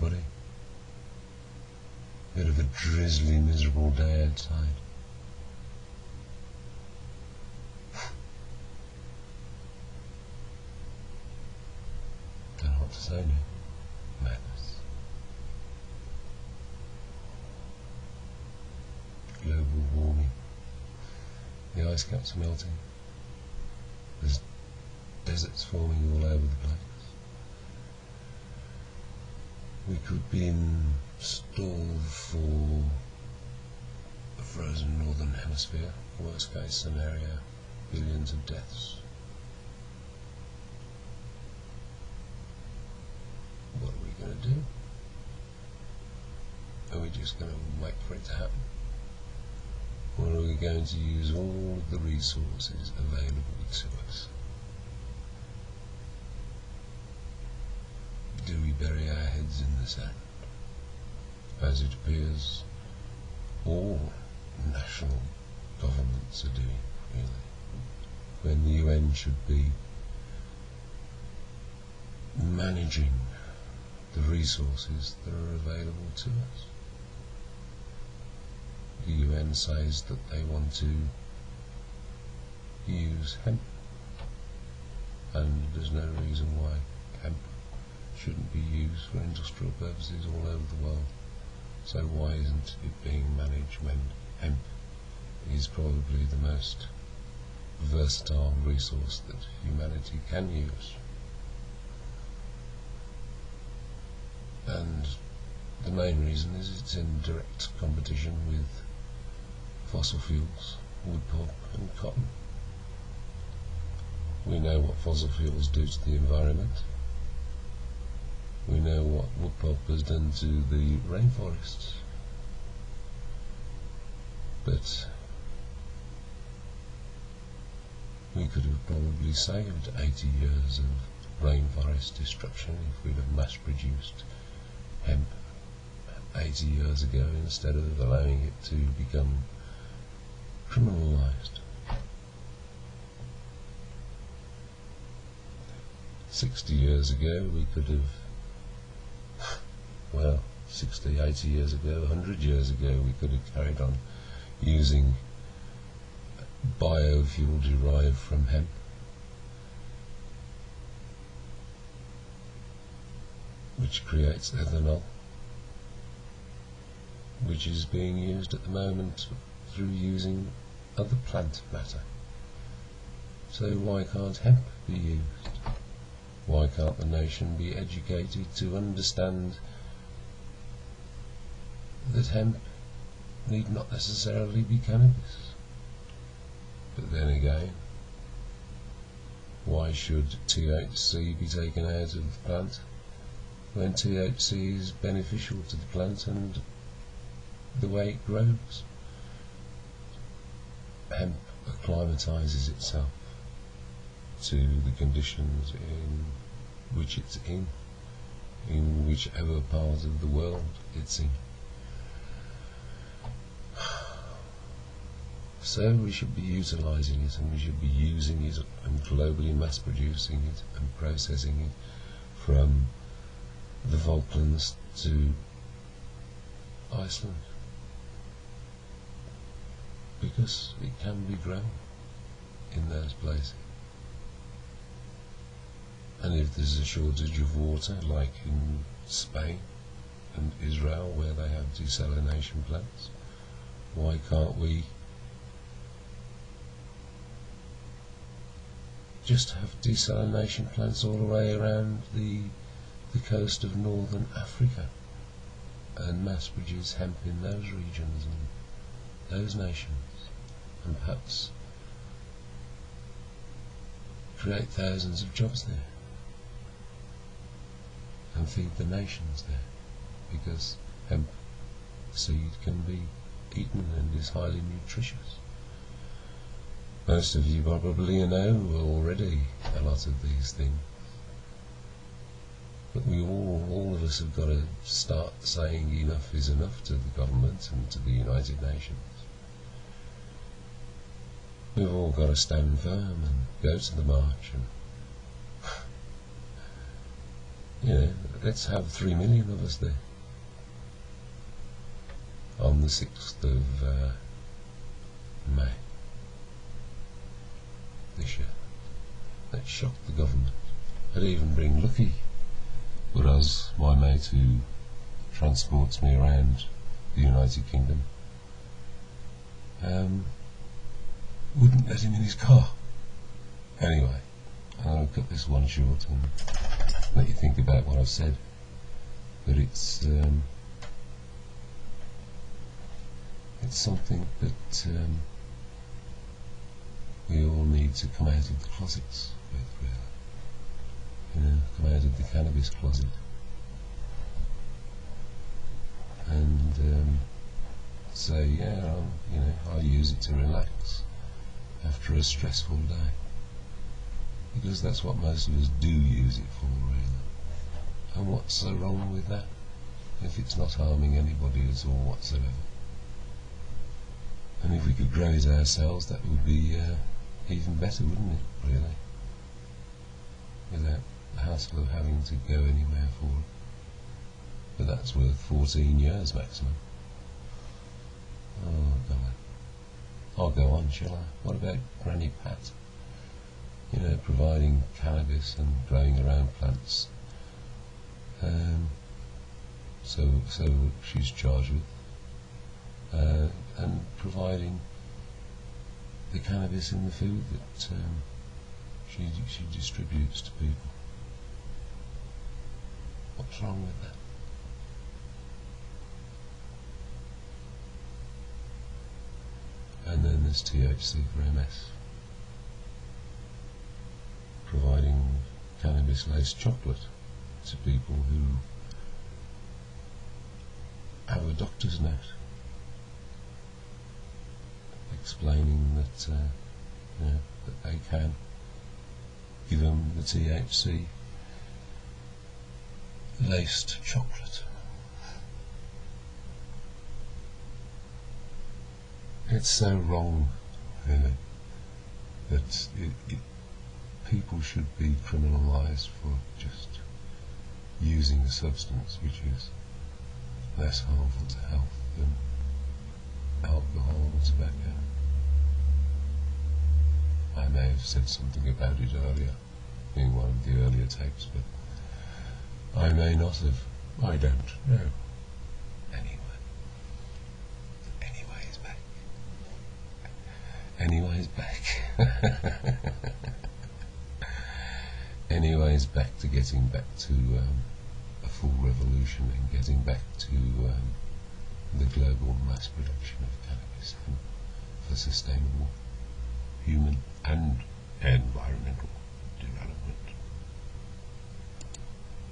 everybody. Bit of a drizzly, miserable day outside. Don't know what to say now. Madness. Global warming. The ice caps are melting. There's deserts forming all over the place. We could be installed for a frozen northern hemisphere. Worst case scenario, billions of deaths. What are we going to do? Are we just going to wait for it to happen? Or are we going to use all of the resources available to us? Do we bury our heads in the sand? As it appears, all national governments are doing, really, when the UN should be managing the resources that are available to us. The UN says that they want to use hemp, and there's no reason why hemp shouldn't be used for industrial purposes all over the world. So why isn't it being managed when hemp is probably the most versatile resource that humanity can use? And the main reason is it's in direct competition with fossil fuels, wood pulp and cotton. We know what fossil fuels do to the environment. We know what wood pulp has done to the rainforests. But we could have probably saved 80 years of rainforest destruction if we'd have mass-produced hemp 80 years ago instead of allowing it to become criminalised. 60 years ago we could have, well, 60, 80 years ago, 100 years ago we could have carried on using biofuel derived from hemp. Which creates ethanol, which is being used at the moment through using other plant matter. So why can't hemp be used? Why can't the nation be educated to understand that hemp need not necessarily be cannabis? But then again, why should THC be taken out of the plant when THC is beneficial to the plant and the way it grows? Hemp acclimatises itself to the conditions in which it's in whichever part of the world it's in. So we should be utilising it, and we should be using it and globally mass producing it and processing it from the Falklands to Iceland, because it can be grown in those places. And if there's a shortage of water, like in Spain and Israel where they have desalination plants, why can't we just have desalination plants all the way around the coast of northern Africa and mass produce hemp in those regions and those nations, and perhaps create thousands of jobs there and feed the nations there, because hemp seed can be eaten and is highly nutritious. Most of you probably know already a lot of these things, but we all of us have got to start saying enough is enough to the government and to the United Nations. We've all got to stand firm and go to the march, and let's have 3 million of us there on the 6th of May this year. Let's shock the government. I'd even bring Lucky, whereas my mate who transports me around the United Kingdom wouldn't let him in his car. Anyway, I'll cut this one short and let you think about what I've said. But it's something that we all need to come out of the closets with, really. Come out of the cannabis closet and say, yeah, I use it to relax after a stressful day, because that's what most of us do use it for, really. And what's so wrong with that if it's not harming anybody at all whatsoever? And if we could grow it ourselves, that would be even better, wouldn't it, really? Without the hassle of having to go anywhere for it. But that's worth 14 years maximum. Oh, God. I'll go on, shall I? What about Granny Pat? Providing cannabis and growing her own plants. So she's charged with. And providing the cannabis in the food that she distributes to people. What's wrong with that? And then there's THC for MS, providing cannabis-laced chocolate to people who have a doctor's note explaining that that they can give them the THC laced chocolate. It's so wrong, really, that people should be criminalised for just using a substance which is less harmful to health than alcohol or tobacco. I may have said something about it earlier, in one of the earlier tapes, but I may not have. I don't know. Anyway, he's back. Anyways, back to getting back to a full revolution and getting back to the global mass production of cannabis for sustainable human and environmental